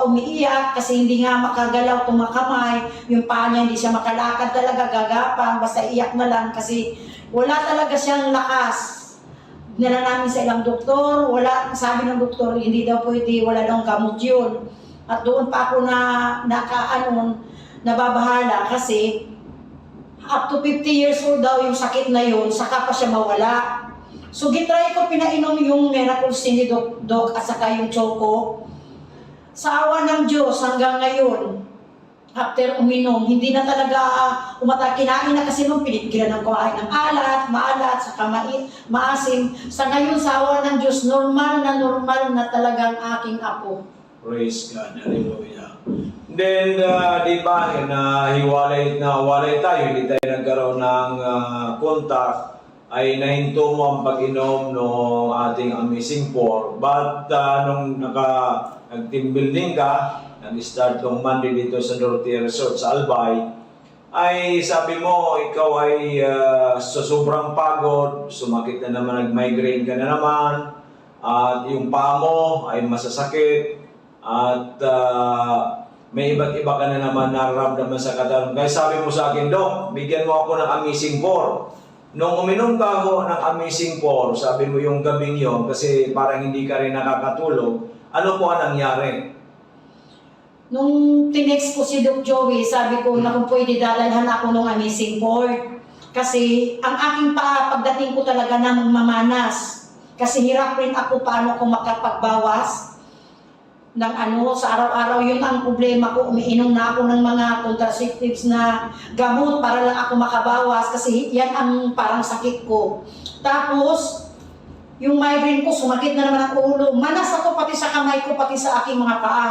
umiiyak kasi hindi nga makagalaw itong mga kamay. Yung paa niya hindi siya makalakad talaga, gagapang, basta iyak na lang kasi wala talaga siyang lakas. Dinala namin sa ilang doktor, wala, sabi ng doktor, hindi daw pwede, wala daw gamot yun. At doon pa ako nababahala kasi up to 50 years old daw yung sakit na yun, saka pa siya mawala. So gitry ko pinainom yung Miracle C ni Doc at saka yung Choco. Sa awa ng Diyos hanggang ngayon, after uminom, hindi na talaga kinain na kasi nung pinigilan ng kumain ng maalat, saka maasim. Sa ngayon, sa awa ng Diyos, normal na talagang aking apo. Praise God, hallelujah. Then, di ba, walay tayo, hindi tayo nagkaroon ng contact, ay nahinto mo ang pag-inom ng ating Amazing 4. But nung nag-team building ka, nag-start tong Monday dito sa Dorotea Resort sa Albay, ay sabi mo, ikaw ay sa sobrang pagod, sumakit na naman, nag-migraine ka na naman, at yung paa mo ay masasakit, at may iba't iba ka na naman nararamdaman sa katawan. Kaya sabi mo sa akin, Dok, bigyan mo ako ng Amazing 4. Nung uminom ka ako ng Amazing 4, sabi mo yung gabing yon, kasi parang hindi ka rin nakakatulog, ano po ang nangyari? Nung tinext ko si Doc Joey, sabi ko na kung pwede dalalhan ako ng Amazing 4. Kasi ang aking paa, pagdating ko talaga na mamanas. Kasi hirap rin ako paano ako makapagbawas ng sa araw-araw. Yun ang problema ko, umiinom na ako ng mga contraceptives na gamot para lang ako makabawas kasi yan ang parang sakit ko. Tapos, yung migraine ko, sumakit na naman ang ulo. Manas ako pati sa kamay ko, pati sa aking mga paa.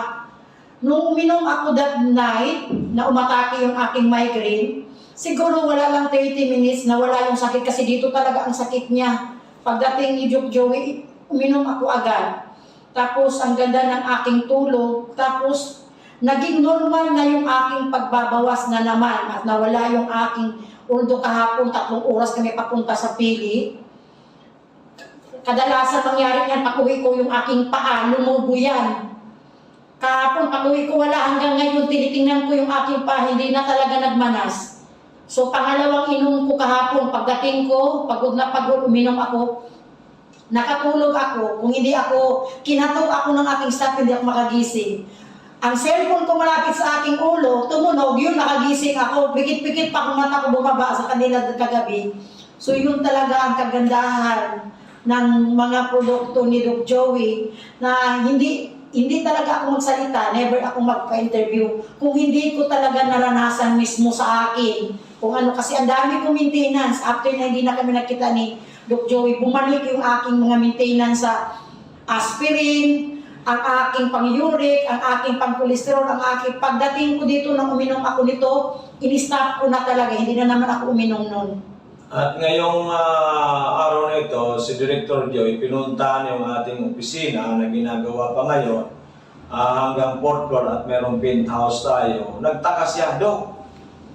Nung uminom ako that night, na umatake yung aking migraine, siguro wala lang 30 minutes na wala yung sakit kasi dito talaga ang sakit niya. Pagdating ni Doc Joey, uminom ako agad. Tapos, ang ganda ng aking tulog. Tapos, naging normal na yung aking pagbabawas na naman at nawala yung aking, although kahapon 3 oras kami papunta sa Pili. Kadalasan nangyari yan, pag-uwi ko yung aking paa, lumubo yan. Kahapon, pag-uwi ko wala, hanggang ngayon, tinitingnan ko yung aking paa, hindi na talaga nagmanas. So, pangalawang inom ko kahapon, pagdating ko, pagod na pagod, uminom ako, nakatulog ako. Kung hindi ako, kinatok ako ng aking staff, hindi ako makagising. Ang cellphone ko malapit sa aking ulo, tumunog, yun, nakagising ako. Pikit-pikit pa kung mata ko bumaba sa kanila kagabi. So yun talaga ang kagandahan ng mga produkto ni Doc Joey na hindi talaga ako magsalita, never ako magpa-interview. Kung hindi ko talaga naranasan mismo sa akin, kung ano, kasi ang dami kong maintenance. After na hindi na kami nakita ni Doc Joey, bumalik yung aking mga maintenance sa aspirin, ang aking pang-uric, ang aking pang-cholesterol, ang aking pagdating ko dito nang uminom ako nito, in-stop ko na talaga, hindi na naman ako uminom nun. At ngayong araw na ito, si Director Joy, pinuntahan yung ating opisina na ginagawa pa ngayon hanggang 4th floor at merong penthouse tayo. Nagtaka siya, Dok,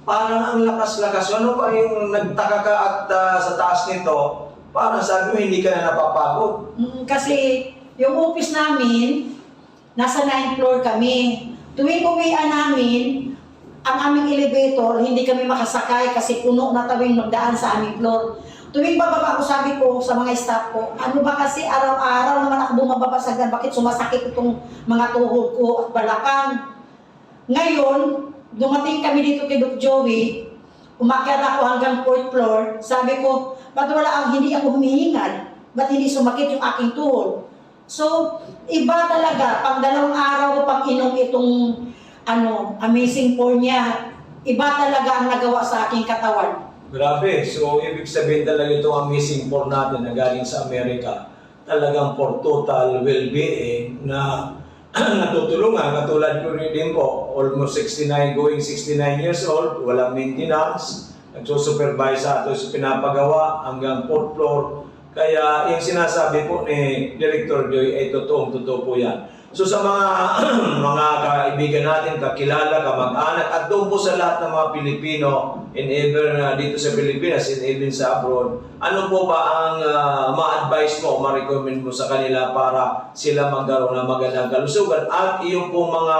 parang ang lakas-lakas. Ano pa yung nagtaka ka at sa taas nito, parang sabi mo hindi ka na napapagod? Kasi yung office namin, nasa 9th floor kami. Tuwing uwian namin, ang aming elevator, hindi kami makasakay kasi puno na tawing magdaan sa aming floor. Tuwing bababa ko, sabi ko sa mga staff ko, ano ba kasi araw-araw naman ako bumababa sa gan, bakit sumasakit itong mga tuhod ko at balakang? Ngayon, dumating kami dito kay Doc Joey, umakyat ako hanggang 4th floor, sabi ko, ba't hindi ako humihingal? Ba't hindi sumakit yung aking tuhod? So, iba talaga, pang 2 araw ko pang inom itong Amazing 4 niya, iba talaga ang nagawa sa aking katawan. Grabe, so ibig sabihin talaga itong Amazing 4 natin na galing sa Amerika, talagang for total well-being na natutulungan. Katulad ko rin din po, almost 69, going 69 years old, walang maintenance, nagsusupervise sa ato sa pinapagawa hanggang 4th floor. Kaya yung sinasabi po ni Director Joy ay totoo po yan. So sa mga kaibigan natin, kakilala, kamag-anak, at doon po sa lahat ng mga Pilipino and even dito sa Pilipinas and even sa abroad, ano po ba ang ma-advise mo o ma-recommend mo sa kanila para sila magkaroon ng magandang kalusugan at yung po mga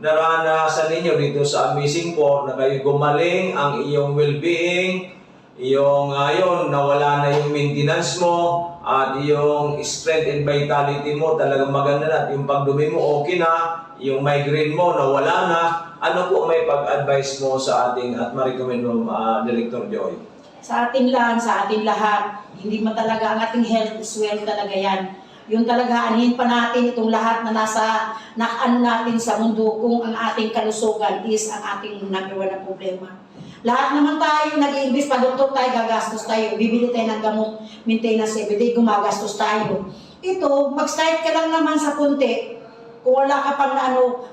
naranasan ninyo dito sa Amazing 4 na kayo gumaling ang iyong well-being, yung ngayon nawala na yung maintenance mo at yung strength and vitality mo talagang maganda na at yung pagdumi mo okay na, yung migraine mo nawala na. Ano po may pag-advise mo sa ating at ma-recommend mo, Director Joy? Sa atin lang, sa atin lahat, hindi man talaga ang ating health is wealth talaga yan. Yung talaga, anin pa natin itong lahat na nasa ano natin sa mundo kung ang ating kalusugan is ang ating number one na problema. Lahat naman tayo nag-i-invest pa, doktor tayo, gagastos tayo, bibili tayo ng gamot, maintenance everyday, gumagastos tayo. Ito, mag-start ka lang naman sa kunti. Kung wala ka pang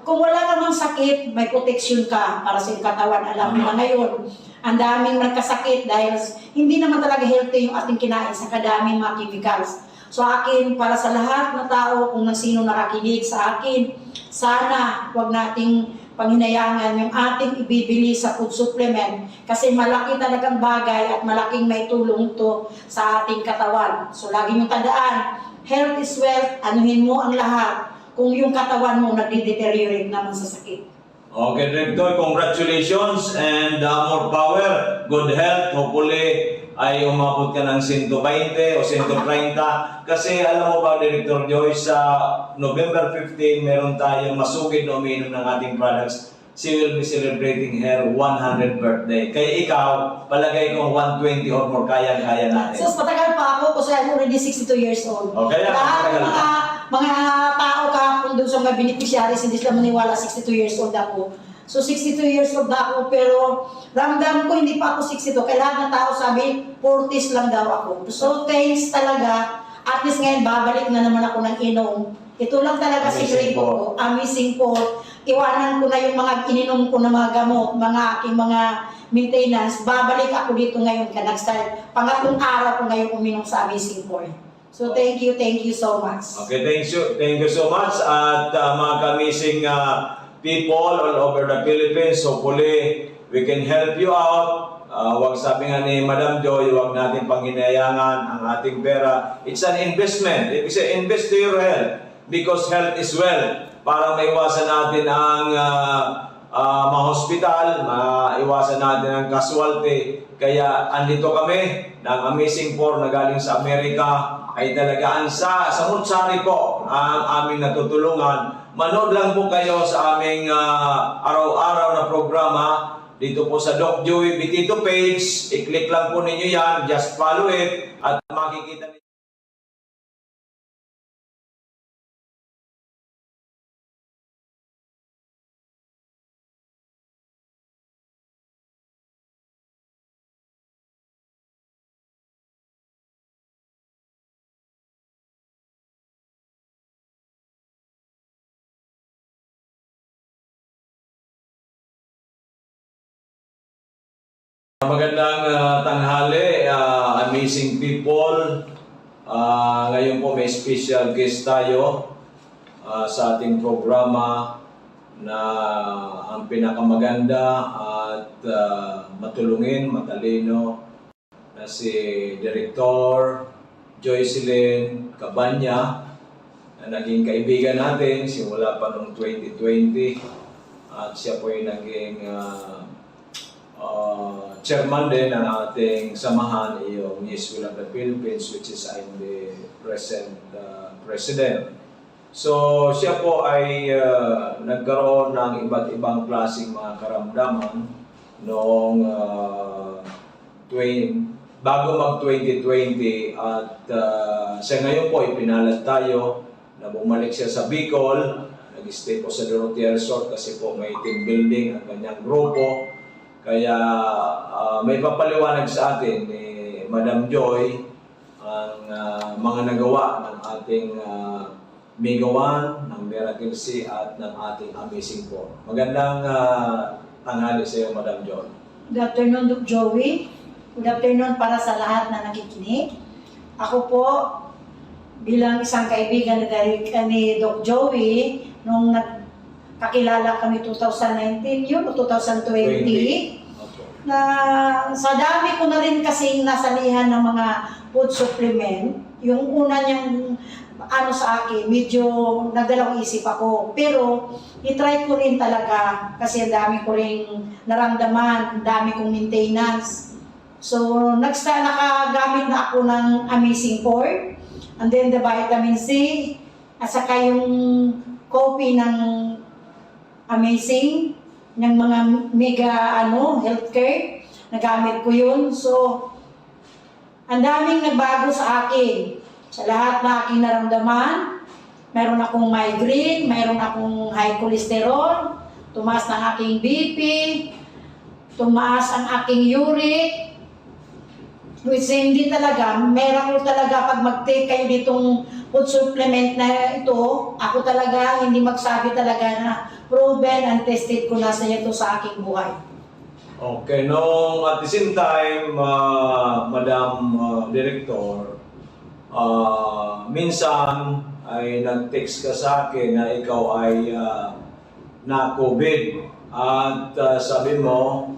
kung wala namang sakit, may protection ka para sa iyong katawan. Alam mo na ngayon, ang daming nagkasakit dahil hindi naman talaga healthy yung ating kinain sa kadaming mga chemicals. So akin, para sa lahat na tao, kung sino nakakinig sa akin, sana wag nating panghinayangan yung ating ibibili sa food supplement kasi malaki talagang bagay at malaking may tulong to sa ating katawan. So lagi nyo tandaan, health is wealth, anuhin mo ang lahat kung yung katawan mo nagde-deteriorate naman sa sakit. Okay, Director, congratulations and more power, good health. Hopefully ay umabot ka ng 120 o 130. Kasi alam mo ba, Director Joy, sa November 15, meron tayong masugid na umiinom ng ating products. She will be celebrating her 100th birthday. Kaya ikaw, palagay ko 120 or more, kaya-kaya natin. So, patagal pa ako kasi I'm already 62 years old. Okay, lahat ng mga tao kahapon doon sa mga beneficiaries, hindi sila maniwala 62 years old ako. So 62 years old na ako, pero ramdam ko hindi pa ako 62. Kaya lahat ng tao sabi, 40s lang daw ako. So thanks talaga. At least ngayon, babalik na naman ako ng inom. Ito lang talaga si Greg ko. Amazing po. Iwanan ko na yung mga ininom ko na mga gamot, mga aking mga maintenance. Babalik ako dito ngayon ka nag-start. Pangatlong araw ko ngayon uminom sa Amazing 4. So thank you so much. Okay, thank you so much. At mga kamising people all over the Philippines, hopefully we can help you out. Wag sabi nga ni Madam Joy, wag natin panghinayangan ang ating pera. It's an investment. If you say invest to your health, because health is wealth. Para maiwasan natin ang ma-hospital, maiwasan natin ang casualty. Kaya andito kami ng Amazing 4 na galing sa Amerika ay talagaan sa Mutsari po ang aming natutulungan. Manood lang po kayo sa aming araw-araw na programa dito po sa Doc Joey Bitito page. I-click lang po ninyo yan, just follow it at makikita ninyo. Magandang tanghali, amazing people. Ngayon po may special guest tayo sa ating programa na ang pinakamaganda at matulungin, matalino na si Director Joycelyn Cabanya na naging kaibigan natin simula pa noong 2020 at siya po ay naging chairman din ng ating samahan, yung Yes We Love the Philippines, which is I'm the present president. So siya po ay nagkaroon ng iba't ibang klaseng mga karamdaman noong bago mag-2020 at siya ngayon po ipinalat tayo na bumalik siya sa Bicol, nag-stay po sa Dorotea Resort kasi po may team building ang kanyang grupo. Kaya may papaliwanag sa atin ni Madam Joy ang mga nagawa ng ating Mega One, ng Miracle C at ng ating Amazing 4. Magandang tanghali sa iyo, Madam Joy. Good afternoon, Doc Joey. Good afternoon para sa lahat na nakikinig. Ako po, bilang isang kaibigan ni Doc Joey, nung kakilala kami 2019 yun o 2020. Opo. Na sa dami ko na rin kasing nasalihan ng mga food supplement, yung una niyang ano sa akin, medyo nagdalawang isip ako. Pero, itry ko rin talaga kasi ang dami ko rin naramdaman, ang dami kong maintenance. So, nakagamit na ako ng Amazing Pork, and then the vitamin C, at saka yung coffee ng Amazing, ng mga mega healthcare, nagamit ko yun. So, ang daming nagbago sa akin. Sa lahat na aking naramdaman, meron akong migraine, meron akong high cholesterol, tumaas ng aking BP, tumaas ang aking uric, which hindi talaga, meron ko talaga pag mag-take kayo ditong food supplement na ito, ako talaga hindi magsabi talaga na proven and tested ko na sa ito sa aking buhay. Okay, at the same time, Madam Director, minsan ay nag-text ka sa akin na ikaw ay na-COVID at sabi mo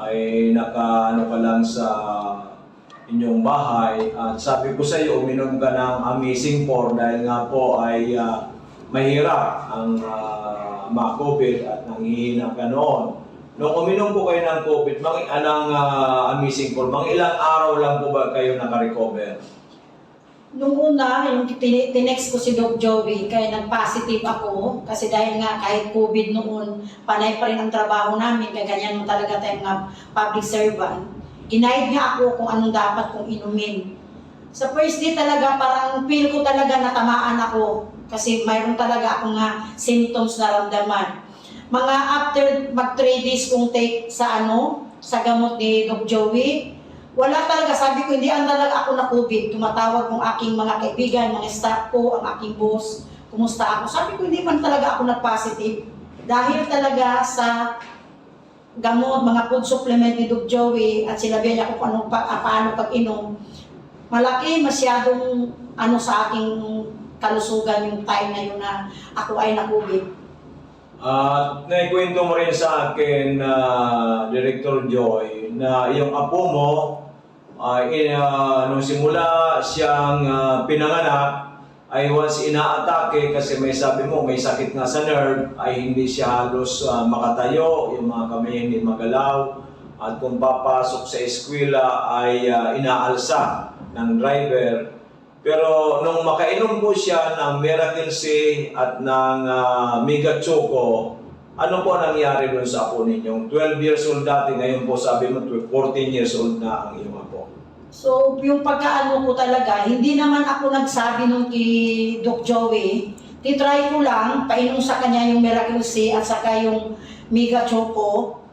ay naka-ano ka lang sa inyong bahay at sabi ko sa iyo uminom ka ng Amazing Pork dahil nga po ay mahirap ang ma-COVID at nanghihina ka noon. Nung uminom po kayo ng COVID, Amazing Pork, mga ilang araw lang po ba kayo naka-recover? Nung una, yung tinext ko si Doc Joey, kaya nag-positive ako. Kasi dahil nga kahit COVID noon, panay pa rin ang trabaho namin, kaya ganyan mo talaga tayong mga public servant. Ginaid niya ako kung anong dapat kong inumin. Sa first day talaga, parang feel ko talaga natamaan ako. Kasi mayroon talaga akong symptoms na ramdaman. Mga after mag 3 days kong take sa gamot ni Doc Joey, wala talaga, sabi ko, hindi talaga ako na COVID. Tumatawag kong aking mga kaibigan, mga staff ko, ang aking boss, kumusta ako. Sabi ko, hindi man talaga ako nag-positive. Dahil talaga sa gamot, mga food supplement ni Doc Joey, at sinabi niya kung paano pag-inom, malaki masyadong sa aking kalusugan yung time na yun na ako ay na-COVID. Naikwento mo rin sa akin, Director Joy, na yung apo mo, nung simula siyang pinanganak, ay once inaatake kasi may sabi mo, may sakit nga sa nerve, ay hindi siya halos makatayo, yung mga kamay hindi magalaw, at kung papasok sa eskwela ay inaalsa ng driver. Pero nung makainom po siya ng Miracle C at ng Mega Choco, ano po nangyari doon sa apo ninyong 12 years old dati, ngayon po sabi mo 14 years old na ang iyong apo? So, yung pagkaano ko talaga, hindi naman ako nagsabi nung kay Doc Joey. Titry ko lang, painom sa kanya yung Miracle C at saka yung Mega Choco.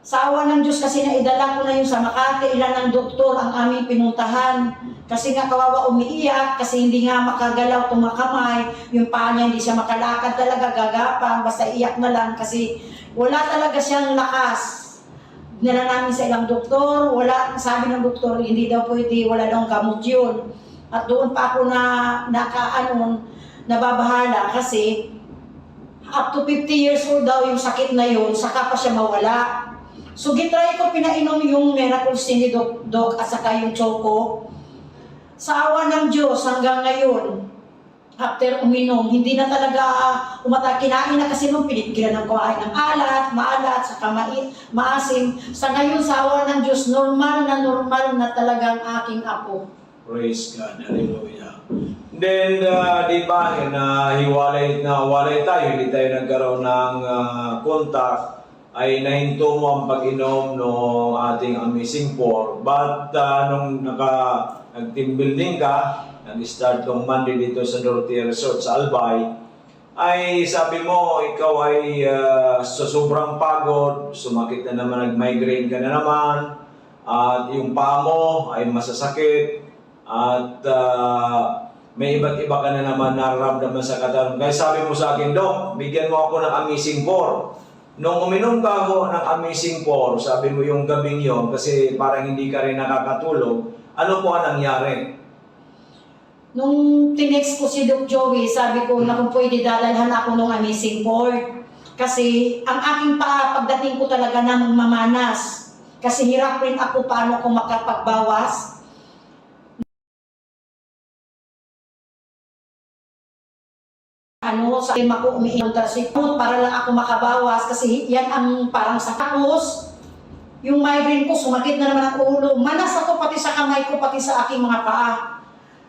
Sa awa ng Diyos kasi naidala ko na yung sa Makati, ilan ng doktor ang aming pinuntahan. Kasi nga kawawa umiiyak, kasi hindi nga makagalaw itong mga kamay, yung paa niya hindi siya makalakad talaga, gagapang, basta iyak na lang kasi wala talaga siyang lakas. Dinala namin sa ilang doktor, sabi ng doktor, hindi daw pwede, wala daw gamot yun. At doon pa ako nababahala kasi up to 50 years old daw yung sakit na yun, saka pa siya mawala. So gitry ko pinainom yung Miracle C ni Doc at saka yung Choco. Sa awa ng Diyos hanggang ngayon, after uminom, hindi na talaga kinain na kasi nung pinipigilan ng kumain ng maalat, saka maasim. Sa ngayon, sa awa ng Diyos, normal na talagang aking apo. Praise God, hallelujah. Then, di ba, hiwalay tayo, hindi tayo nagkaroon ng contact, ay nahinto mo ang pag-inom ng ating Amazing Pork. But nung nag-team building ka, nag-start tong Monday dito sa Dorotea Resort sa Albay, ay sabi mo, ikaw ay sa sobrang pagod, sumakit na naman, nag-migraine ka na naman, at yung paa mo ay masasakit, at may iba't iba ka na naman nararamdaman sa katawan. Kaya sabi mo sa akin, Dok, bigyan mo ako ng Amazing Pork. Nung uminom ka ako ng Amazing Pork, sabi mo yung gabing yon, kasi parang hindi ka rin nakakatulog, ano po ang nangyari? Nung tinext ko si Doc Joey, sabi ko na kung pwede dalalhan ako ng Amazing Pork. Kasi ang aking paa, pagdating ko talaga na mamanas. Kasi hirap rin ako paano ako makapagbawas. Sa ako umiinom para lang ako makabawas kasi yan ang parang sa tapos. Yung migraine ko, sumakit na naman ang ulo. Manas ako pati sa kamay ko, pati sa aking mga paa.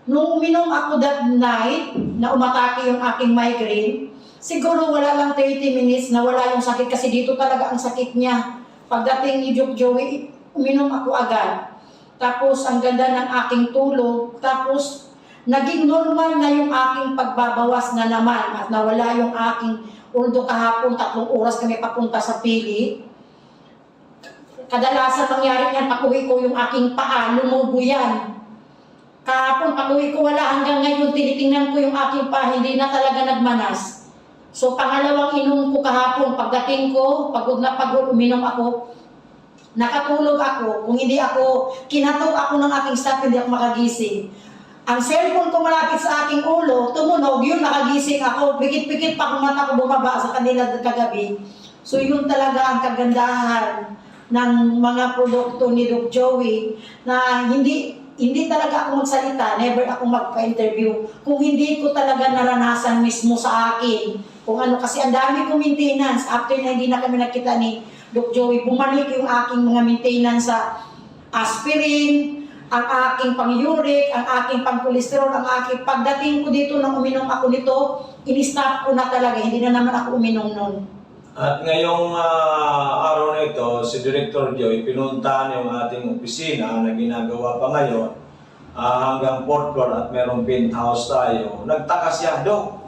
Nung uminom ako that night, na umatake yung aking migraine, siguro wala lang 30 minutes na wala yung sakit kasi dito talaga ang sakit niya. Pagdating ni Joey, uminom ako agad. Tapos ang ganda ng aking tulog. Tapos naging normal na yung aking pagbabawas na naman at nawala yung aking uldo kahapon, 3 oras kami papunta sa Pili. Kadalasan mangyari yan, pag-uwi ko yung aking paa, lumubo yan. Kahapon, pag-uwi ko wala hanggang ngayon, tinitingnan ko yung aking paa, hindi na talaga nagmanas. So, pangalawang inom ko kahapon, pagdating ko, pagod na pagod, uminom ako, nakatulog ako, kung hindi ako, kinatok ako ng aking staff, hindi ako makagising. Ang cellphone ko malapit sa aking ulo, tumunog, yun, nakagising ako, pikit-pikit pa kung mata ko bumaba sa kanila kagabi. So, yun talaga ang kagandahan ng mga produkto ni Doc Joey na hindi talaga ako magsalita, never ako magpa-interview kung hindi ko talaga naranasan mismo sa akin. Kung ano, kasi ang dami kong maintenance. After na hindi na kami nakita ni Doc Joey, bumalik yung aking mga maintenance sa aspirin, ang aking pang-uric, ang aking pang-cholesterol, ang aking pagdating ko dito nang uminom ako nito, in-stop ko na talaga, hindi na naman ako uminom nun. At ngayong araw na ito, si Director Joy, pinuntahan yung ating opisina na ginagawa pa ngayon hanggang 4th floor at merong penthouse tayo. Nagtaka siya, Dok,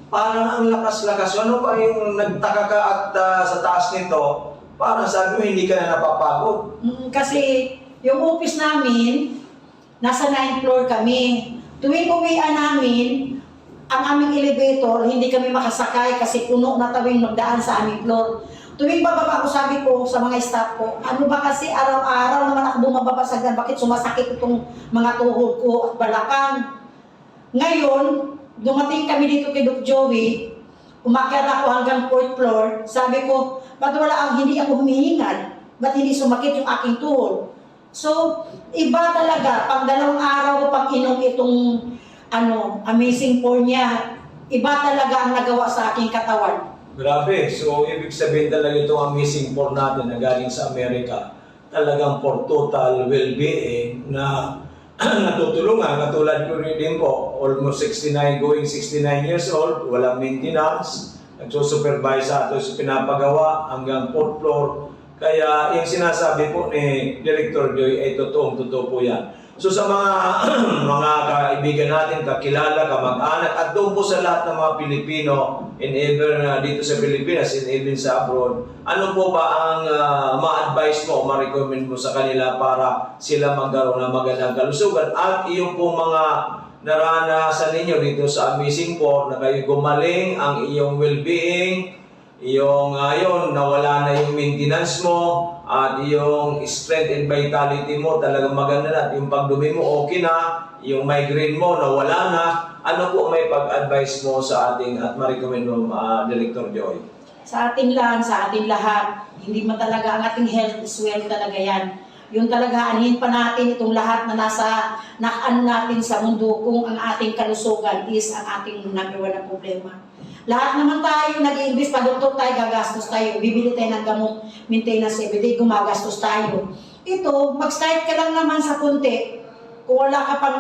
parang ang lakas-lakas. Ano ba yung nagtaka ka at sa taas nito? Parang sabi mo, hindi ka na napapagod. Kasi yung office namin, nasa 9th floor kami. Tuwing uwian namin, ang aming elevator, hindi kami makasakay kasi puno na tawing magdaan sa aming floor. Tuwing bababa ko, sabi ko sa mga staff ko, ano ba kasi araw-araw naman ako bumababa sa ganyan, bakit sumasakit itong mga tuhod ko at balakang. Ngayon, dumating kami dito kay Doc Joey, umakyat ako hanggang 4th floor, sabi ko, ba't wala hindi ako humihingal? Ba't hindi sumakit yung aking tuhod? So, iba talaga, pang 2 araw ko pang inom itong amazing for niya. Iba talaga ang nagawa sa aking katawan. Grabe. So, ibig sabihin talaga itong amazing for natin na galing sa Amerika, talagang for total well-being na natutulungan. Katulad ko rin din po, almost 69, going 69 years old, walang maintenance, nagsusupervise sa ato sa pinapagawa hanggang 4th floor. Kaya yung sinasabi po ni Director Joy ay totoo po yan. So sa mga mga kaibigan natin, kakilala, kamag-anak, at doon po sa lahat ng mga Pilipino, and even dito sa Pilipinas, and even sa abroad, ano po ba ang ma-advise mo, ma-recommend mo sa kanila para sila magkaroon ng magandang kalusugan? At yung po mga naranasan ninyo dito sa Amazing 4 na kayo gumaling, ang iyong well-being, yung yun, nawala na yung maintenance mo, at yung strength and vitality mo talagang maganda na, at yung pagdumi mo okay na, yung migraine mo nawala na. Ano po may pag-advise mo sa ating at ma-recommend mo, Director Joy? Sa ating lahat, hindi man talaga ang ating health is wealth talaga yan. Yung talaga, anhin pa natin itong lahat na nasa natin sa mundo kung ang ating kalusugan is ang ating number 1 na problema. Lahat naman tayo nag-i-invest, pa-doktor tayo, gagastos tayo, bibili tayo ng gamot, maintenance everyday, gumagastos tayo. Ito, mag-start ka lang naman sa konti. Kung wala ka pang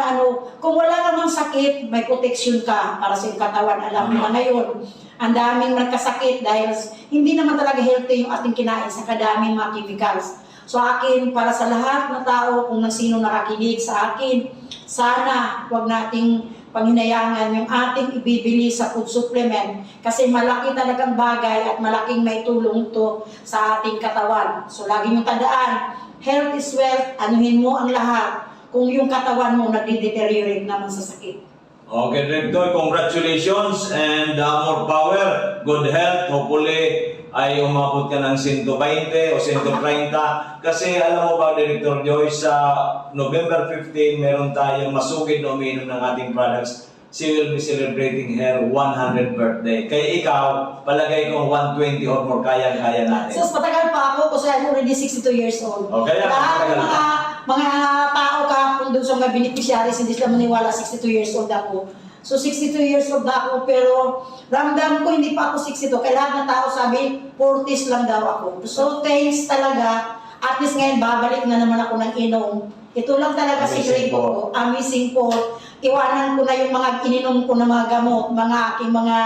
kung wala namang sakit, may protection ka para sa iyong katawan. Alam mo na ngayon, ang daming nagkasakit dahil hindi naman talaga healthy yung ating kinain sa kadaming mga chemicals. So akin, para sa lahat na tao, kung sino nakakinig sa akin, sana wag nating panghinayangan yung ating ibibili sa food supplement kasi malaki talagang bagay at malaking may tulong to sa ating katawan. So lagi nyo tandaan, health is wealth, anuhin mo ang lahat kung yung katawan mo nagde-deteriorate naman sa sakit. Okay, Director, congratulations and more power, good health, hopefully ay umabot ka ng 120 o 130. Kasi alam mo ba, Director Joy, sa November 15, meron tayong masugid na umiinom ng ating products she will be celebrating her 100th birthday. Kaya ikaw, palagay ko 120 or more, kaya-kaya natin. So, matagal pa ako kasi I'm already 62 years old. O, kaya Lahat matagal ng pa. mga tao kahapon doon sa mga beneficiaries, hindi sila maniwala 62 years old ako. So 62 years old na ako, pero ramdam ko hindi pa ako 62. Kaya lahat ng tao sabi, 40s lang daw ako. So thanks talaga. At least ngayon, babalik na naman ako ng inom. Ito lang talaga Amazing secret ko. Amazing po. Iwanan ko na yung mga ininom ko na mga gamot, mga aking mga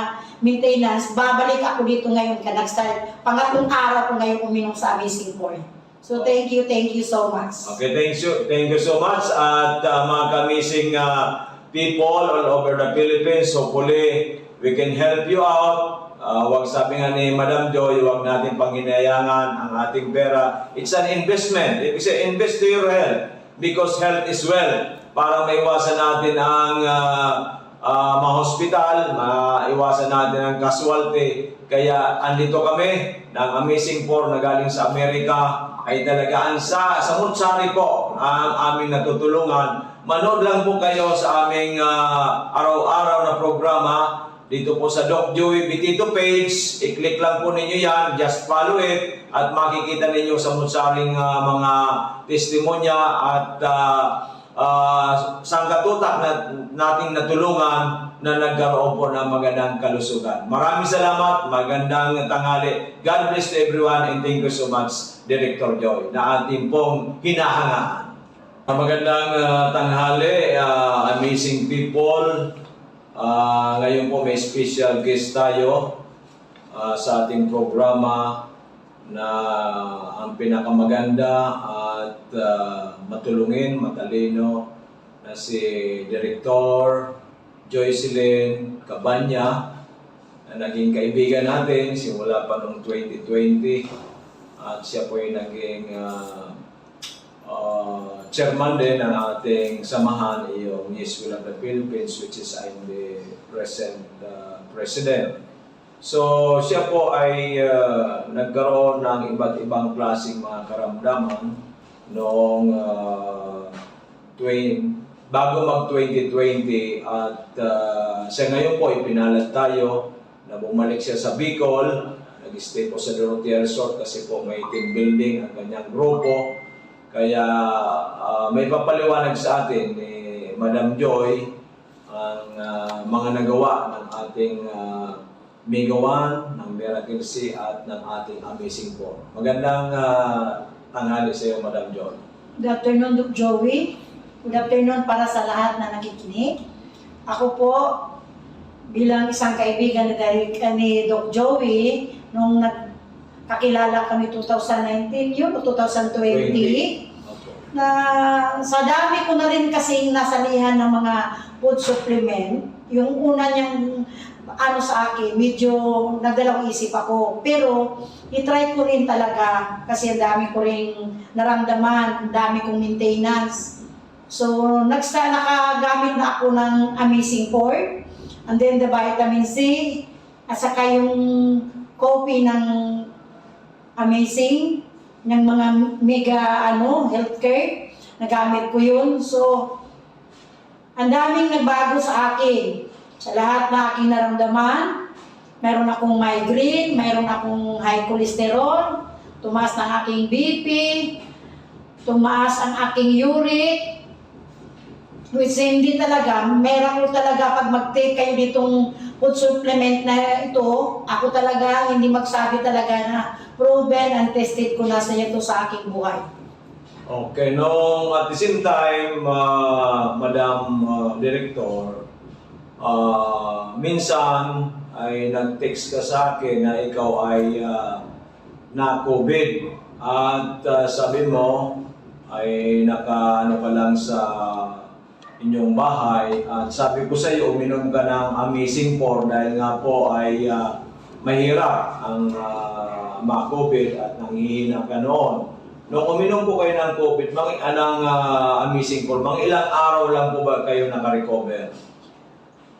maintenance. Babalik ako dito ngayon ka nag-start. Pangatlong araw ko ngayon uminom sa Amazing Point. So thank you so much. Okay, thank you so much. At mga kamising people all over the Philippines, hopefully we can help you out. Wag sabi nga ni Madam Joy, wag natin panghinayangan ang ating pera. It's an investment. Ibig sabihin, invest to your health because health is wealth. Para maiwasan natin ang ma-hospital, maiwasan natin ang casualty. Kaya andito kami ng Amazing Four na galing sa Amerika ay talagaan sa Mutsari po ang aming natutulungan. Manood lang po kayo sa aming araw-araw na programa dito po sa Doc Joey Bitito page. I-click lang po ninyo yan, just follow it at makikita ninyo sa Mutsaring mga testimonya at sangkatutak na nating natulungan na nagkaroon po ng magandang kalusugan. Maraming salamat, magandang tanghali. God bless to everyone and thank you so much, Director Joy, na ating pong hinahangaan. Magandang tanghali, amazing people. Ngayon po may special guest tayo sa ating programa na ang pinakamaganda at matulungin, matalino na si Director Joycelyn Cabanya na naging kaibigan natin simula pa noong 2020 at siya po ay naging chairman din ng ating samahan, yung Yes We Love the Philippines, which is I'm the present president. So siya po ay nagkaroon ng iba't ibang klaseng mga karamdaman noong bago mag-2020 at siya ngayon po ipinalat tayo na bumalik siya sa Bicol, nag-stay po sa Dorotea Resort kasi po may team building ang kanyang grupo. Kaya may papaliwanag sa atin ni Madam Joy ang mga nagawa ng ating Mega One, ng Miracle C at ng ating Amazing Four. Magandang tanghali sa iyo, Madam Joy. Good afternoon, Doc Joey. Good afternoon para sa lahat na nakikinig. Ako po, bilang isang kaibigan ni Doc Joey, nung kakilala kami 2019 yun o 2020, na sa dami ko na rin kasing nasalihan ng mga food supplement, yung una niyang sa akin, medyo nagdalawang isip ako. Pero, itry ko rin talaga kasi ang dami ko rin naramdaman, ang dami kong maintenance. So, nakagamit na ako ng Amazing Four, and then the vitamin C, at saka yung coffee ng Amazing, ng mga mega healthcare, nagamit ko yun. So, ang daming nagbago sa akin. Sa lahat na aking naramdaman, mayroon akong migraine, mayroon akong high cholesterol, tumaas ng aking BP, tumaas ang aking uric, which hindi talaga, meron ko talaga pag mag-take kayo ditong food supplement na ito, ako talaga hindi magsabi talaga na proven and tested ko na sa ito sa aking buhay. Okay, no, at the same time, Madam Director, minsan ay nag-text ka sa akin na ikaw ay na-COVID at sabi mo ay naka-ano ka lang sa inyong bahay at sabi ko sa iyo uminom ka ng Amazing Four dahil nga po ay mahirap ang ma-COVID at nanghihina ka noon. Nung uminom po kayo ng COVID, Amazing Four, mga ilang araw lang po ba kayo naka-recover?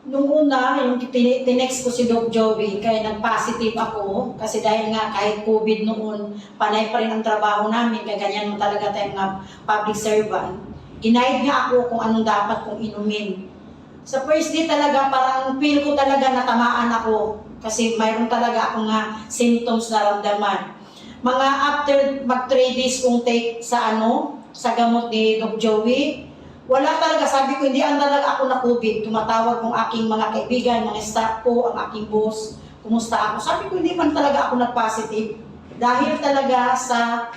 Nung una, yung tinext ko si Doc Joey, kaya nag-positive ako. Kasi dahil nga kahit COVID noon, panay pa rin ang trabaho namin, kaya ganyan mo talaga tayo mga public servant. Ginaid niya ako kung anong dapat kong inumin. Sa first day talaga, parang feel ko talaga natamaan ako. Kasi mayroon talaga akong symptoms na ramdaman. Mga after mag 3 days kong take sa sa gamot ni Doc Joey, wala talaga, sabi ko, hindi talaga ako na COVID. Tumatawag kong aking mga kaibigan, mga staff ko, ang aking boss, kumusta ako. Sabi ko, hindi man talaga ako nag-positive. Dahil talaga sa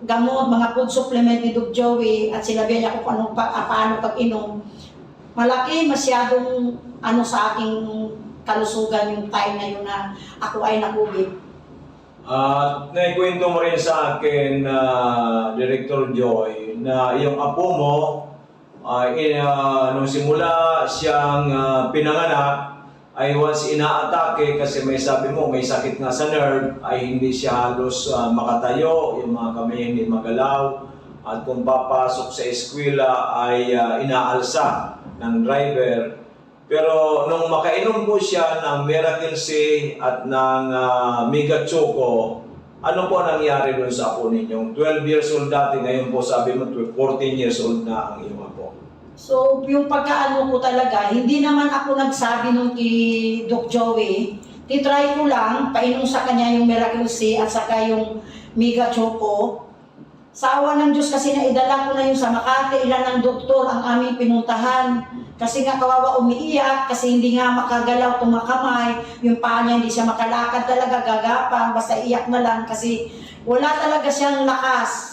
gamot, mga food supplement ni Doc Joey, at sinabi niya kung paano pag-inom, malaki masyadong sa aking kalusugan yung time na yun na ako ay na-COVID. At naikwento mo rin sa akin, Director Joy, na yung apo mo, nung simula siyang pinanganak, ay once inaatake kasi may sabi mo, may sakit nga sa nerve, ay hindi siya halos makatayo, yung mga kamay hindi magalaw, at kung papasok sa eskwela ay inaalsa ng driver. Pero nung makainom po siya ng Miracle C at ng Mega Choco, ano po nangyari doon sa apo ninyo? 12 years old dati, ngayon po sabi mo 14 years old na ang iyong apo. So, yung pagkaano ko talaga, hindi naman ako nagsabi nung kay Doc Joey. Titry ko lang, painom sa kanya yung Miracle C at saka yung Mega Choco. Sa awa ng Diyos kasi naidala ko na yung sa Makati, ilan ng doktor ang aming pinuntahan. Kasi nga kawawa umiiyak, kasi hindi nga makagalaw tumakamay, yung paa niya hindi siya makalakad talaga, gagapang, basta iyak na lang kasi wala talaga siyang lakas.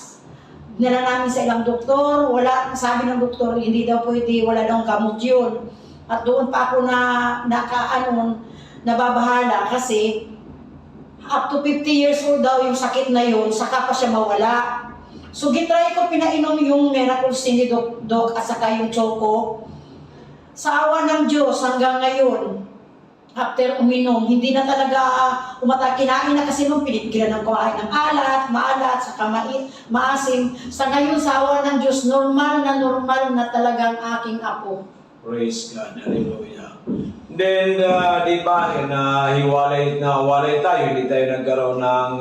Dinala namin sa ilang doktor, sabi ng doktor, hindi daw pwede, wala daw gamot yun. At doon pa ako nababahala kasi up to 50 years old daw yung sakit na yun, saka pa siya mawala. So gitry ko pinainom yung Miracle C ni Doc at saka yung Choco. Sa awa ng Diyos hanggang ngayon, after uminom, hindi na talaga kinain na kasi nung pinipigilan ng kumain ng maalat, saka maasim. Sa ngayon, sa awa ng Diyos, normal na talagang aking apo. Praise God, hallelujah. Then, di ba, hiwalay tayo, hindi tayo nagkaroon ng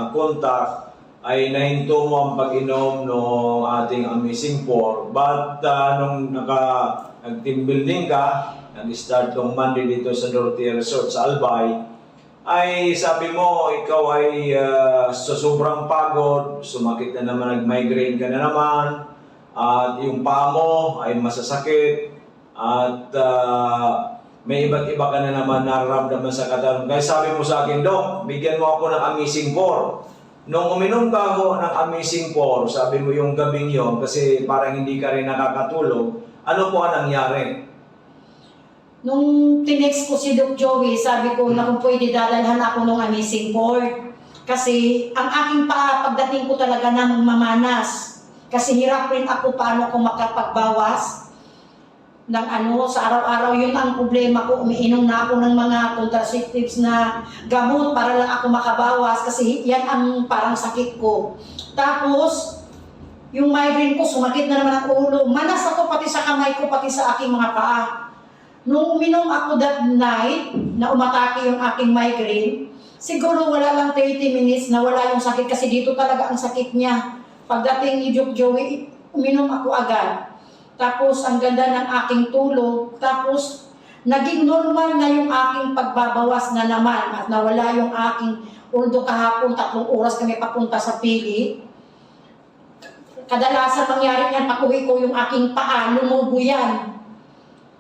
contact, ay nahinto mo ang pag-inom ng ating Amazing 4. But nung nag-team building ka, nag-start tong Monday dito sa Dorotea Resort sa Albay, ay sabi mo, ikaw ay sa sobrang pagod, sumakit na naman, nag-migraine ka na naman, at yung paa mo ay masasakit, at may iba't iba ka na naman nararamdaman sa katawan. Kaya sabi mo sa akin, Doc, bigyan mo ako ng Amazing 4. Nung uminom ka ako ng Amazing 4, sabi mo yung gabing yon, kasi parang hindi ka rin nakakatulog, ano po ang nangyari? Nung tinext ko si Doc Joey, sabi ko na kung pwede dadalhan ako ng Amazing 4. Kasi ang aking paa, pagdating ko talaga na mamanas. Kasi hirap rin ako paano ako makapagbawas ng sa araw-araw. Yun ang problema ko, umiinom na ako ng mga contraceptives na gamot para lang ako makabawas kasi yan ang parang sakit ko. Tapos, yung migraine ko, sumakit na naman ang ulo. Manas ako pati sa kamay ko, pati sa aking mga paa. Nung uminom ako that night, na umatake yung aking migraine, siguro wala lang 30 minutes na wala yung sakit kasi dito talaga ang sakit niya. Pagdating ni Doc Joey, uminom ako agad. Tapos, ang ganda ng aking tulog. Tapos, naging normal na yung aking pagbabawas na naman at nawala yung aking, although kahapon 3 oras kami papunta sa Pili. Kadalasan mangyari niyan, pag-uwi ko yung aking paa, lumubo yan.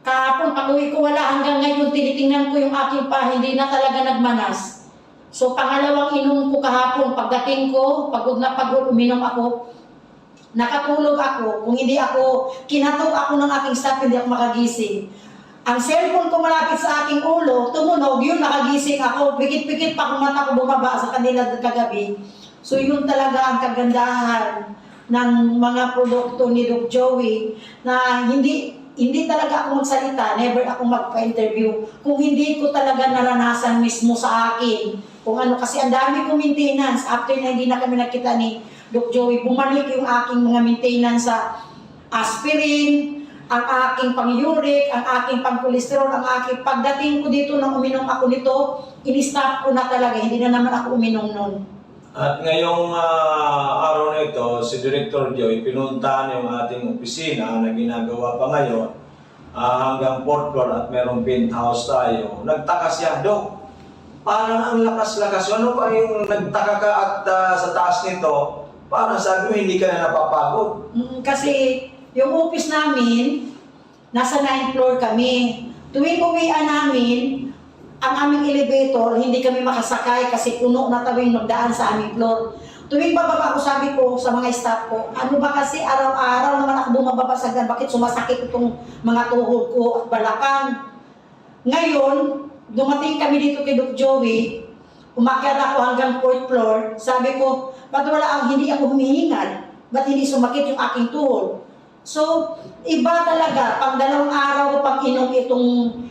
Kahapon, pag-uwi ko wala, hanggang ngayon, tinitingnan ko yung aking paa, hindi na talaga nagmanas. So, pangalawang inom ko kahapon, pagdating ko, pagod na pagod, uminom ako, nakatulog ako, kung hindi ako, kinatok ako ng aking staff, hindi ako makagising. Ang cellphone ko malapit sa aking ulo, tumunog, yun, nakagising ako, pikit-pikit pa kung mata ko bumaba sa kanila kagabi. So yun talaga ang kagandahan ng mga produkto ni Doc Joey, na hindi talaga ako magsalita, never ako magpa-interview, kung hindi ko talaga naranasan mismo sa akin. Kung kasi ang dami kong maintenance, after na hindi na kami nakita ni Doc Joey, bumalik yung aking mga maintenance sa aspirin, ang aking pang-uric, ang aking pang-cholesterol, ang aking pagdating ko dito nang uminom ako nito, in-stop ko na talaga, hindi na naman ako uminom nun. At ngayong araw na ito, si Director Joy, pinuntahan yung ating opisina na ginagawa pa ngayon. hanggang 4th floor at merong penthouse tayo. Nagtaka siya, Dok, parang ang lakas-lakas. Ano ba yung nagtaka ka at sa taas nito, parang sabi mo hindi ka na napapagod. Kasi yung office namin, nasa 9th floor kami. Tuwing uwian namin, ang aming elevator, hindi kami makasakay kasi puno na tawing magdaan sa aming floor. Tuwing bababa ko, sabi ko sa mga staff ko, ano ba kasi araw-araw naman ako bumababa sa hagdan, bakit sumasakit itong mga tuhod ko at balakang. Ngayon, dumating kami dito kay Doc Joey, umakyat ako hanggang 4th floor, sabi ko, ba't hindi ako humihingal? Ba't hindi sumakit yung aking tuhod? So, iba talaga, pag 2 araw ko pang inom itong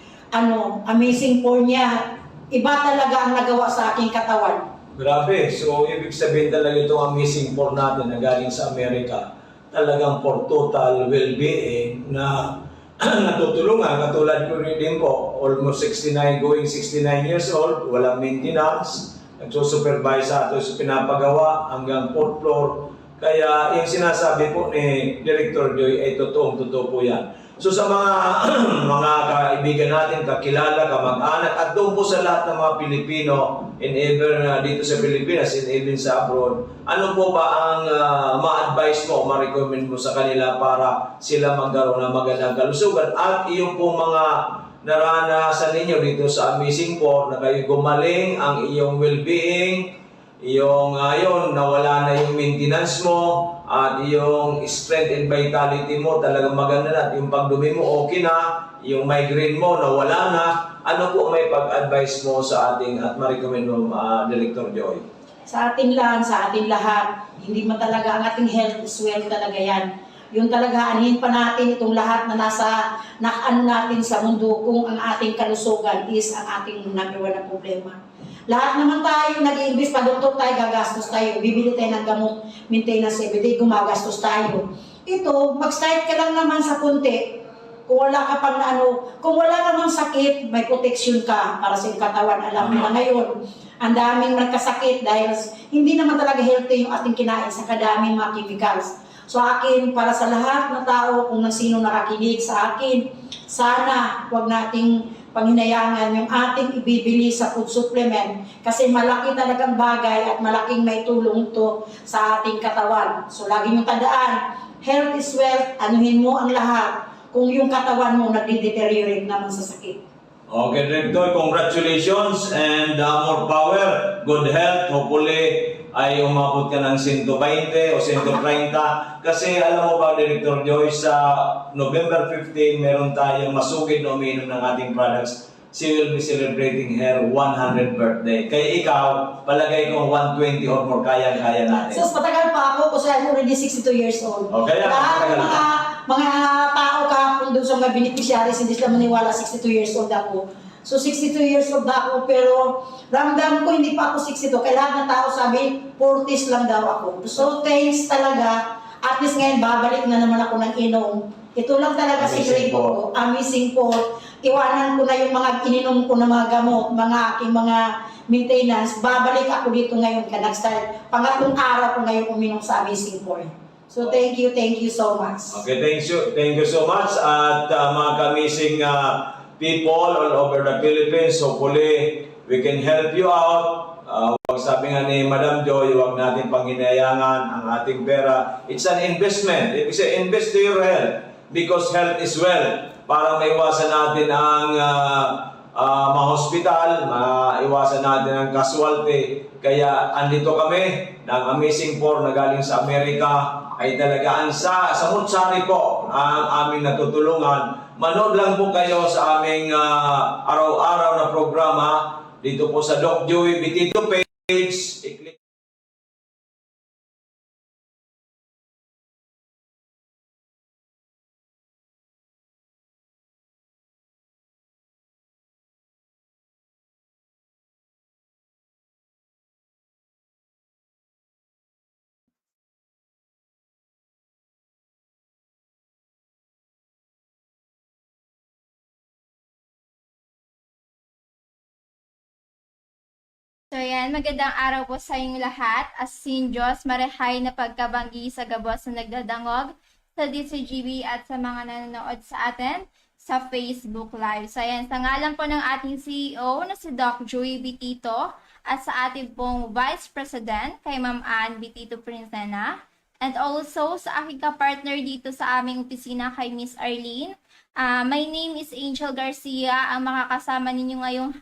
amazing pour niya, iba talaga ang nagawa sa aking katawan. Grabe. So, ibig sabihin talaga itong amazing pour natin na galing sa Amerika, talagang for total well-being na natutulungan. Katulad ko rin din po, almost 69, going 69 years old, walang maintenance, nagsusupervise sa ito sa pinapagawa hanggang 4th floor. Kaya yung sinasabi po ni Director Joy ay totoong-totoo po yan. So sa mga mga kaibigan natin, kakilala, kamag-anak, at doon po sa lahat ng mga Pilipino, and even dito sa Pilipinas, and even sa abroad, ano po ba ang ma-advise mo, ma-recommend mo sa kanila para sila magkaroon ng magandang kalusugan? At yung po mga naranasan ninyo dito sa Amazing Pour, na kayo gumaling, ang iyong well-being, yung ngayon, nawala na yung maintenance mo, at yung strength and vitality mo talagang maganda na, at yung pagdumi mo okay na, yung migraine mo nawala na. Ano po may pag-advise mo sa ating at ma-recommend mo, Director Joy? Sa ating lahat, hindi man talaga ang ating health is wealth talaga yan. Yung talaga, anin pa natin itong lahat na nakaano natin sa mundo kung ang ating kalusugan is ang ating number 1 na problema. Lahat naman tayo nag-i-invest, pa-doktor tayo, gagastos tayo, bibili tayo ng gamot, maintenance everyday, gumagastos tayo. Ito, mag-start ka lang naman sa konti. Kung wala ka pang kung wala namang sakit, may protection ka para sa iyong katawan. Alam mo na ngayon, ang daming nagkasakit dahil hindi naman talaga healthy yung ating kinain sa kadaming mga chemicals. So akin, para sa lahat na tao, kung sino nakakinig sa akin, sana huwag nating panghinayangan yung ating ibibili sa food supplement kasi malaki talagang bagay at malaking may tulong to sa ating katawan. So lagi nyo tandaan, health is wealth, anuhin mo ang lahat kung yung katawan mo nagde-deteriorate naman sa sakit. Okay, Director, congratulations and more power, good health. Hopefully ay umabot ka ng 120 o 130. Kasi alam mo ba, Director Joy, sa November 15, meron tayong masugid na umiinom ng ating products. She will be celebrating her 100th birthday. Kaya ikaw, palagay kong 120 or more, kaya-kaya natin. So, matagal pa ako kasi I'm already 62 years old. Okay, lahat ng mga tao kahapon doon sa mga beneficiaries, hindi sila maniwala 62 years old ako. So, 62 years old ako, pero ramdam ko hindi pa ako 62. Kaya lahat ng tao sabi, 40s lang daw ako. So, thanks talaga. At least ngayon, babalik na naman ako ng inom. Ito lang talaga si ko. Amazing po. Iwanan ko na yung mga ininom ko na mga gamot, mga aking mga maintenance. Babalik ako dito ngayon ka nag-start. Pangatlong araw ko ngayon uminom sa Amazing Pour. So thank you so much. Okay, thank you so much. At mga amazing people all over the Philippines, hopefully we can help you out. Sabi nga ni Madam Joy, huwag natin panghinayangan ang ating pera. It's an investment. If you say invest to your health, because health is wealth. Para maiwasan natin ang ma-hospital, maiwasan natin ang casualty. Kaya andito kami ng Amazing Pour na galing sa Amerika, ay talagaan sa Mutsari po ang aming natutulungan. Manood lang po kayo sa aming araw-araw na programa dito po sa Doc Joey Bitito page. I-click. So yan, magandang araw po sa inyong lahat. Asin Diyos, marehay na pagkabanggi sa gabos na nagdadangog sa DCGB at sa mga nanonood sa atin sa Facebook Live. So, ayan, sa ngalan po ng ating CEO na si Doc Joey Bitito at sa ating pong Vice President kay Ma'am Ann Bitito Princena, and also sa aking kapartner dito sa aming opisina kay Miss Arlene. My name is Angel Garcia, ang makakasama ninyo ngayong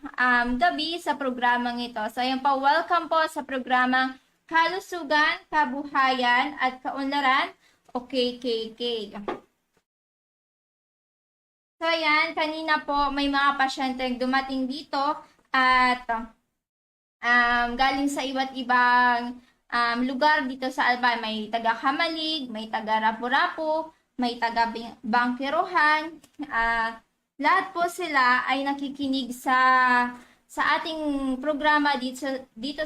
gabi sa programang ito. So, ayan po, welcome po sa programang Kalusugan, Kabuhayan at Kaunlaran o KKK. So, ayan, kanina po may mga pasyente dumating dito at galing sa iba't ibang lugar dito sa Albay. May taga Kamalig, may taga Rapu-Rapu, may taga Bangkirohan. Lahat po sila ay nakikinig sa ating programa dito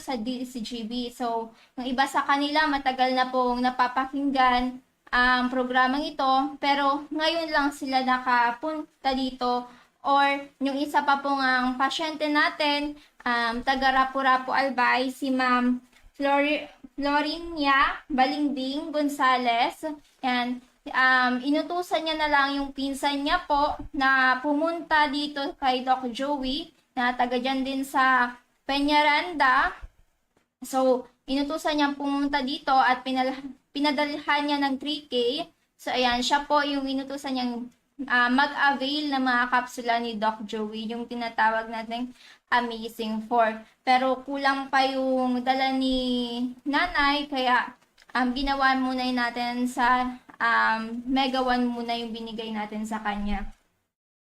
sa DCGB. So, yung iba sa kanila matagal na pong napapakinggan ang programang ito, pero ngayon lang sila nakapunta dito, or yung isa pa pong ang pasyente natin, taga Rapu-Rapu Albay, si Ma'am Florinia Balingding Gonzales. And inutusan niya na lang yung pinsan niya po na pumunta dito kay Doc Joey na taga dyan din sa Peñaranda. So, inutusan niya pumunta dito at pinadalhan niya ng 3K. So, ayan, siya po yung inutusan niyang mag-avail ng mga kapsula ni Doc Joey, yung tinatawag natin Amazing 4. Pero kulang pa yung dala ni nanay, kaya ginawa muna natin sa Mega 1 muna yung binigay natin sa kanya.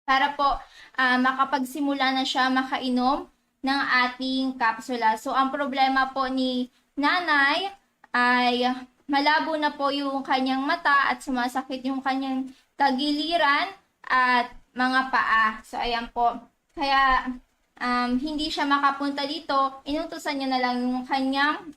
Para po makapagsimula na siya makainom ng ating kapsula. So, ang problema po ni nanay ay malabo na po yung kanyang mata at sumasakit yung kanyang tagiliran at mga paa. So, ayan po. Kaya, hindi siya makapunta dito. Inutusan niya na lang yung kanyang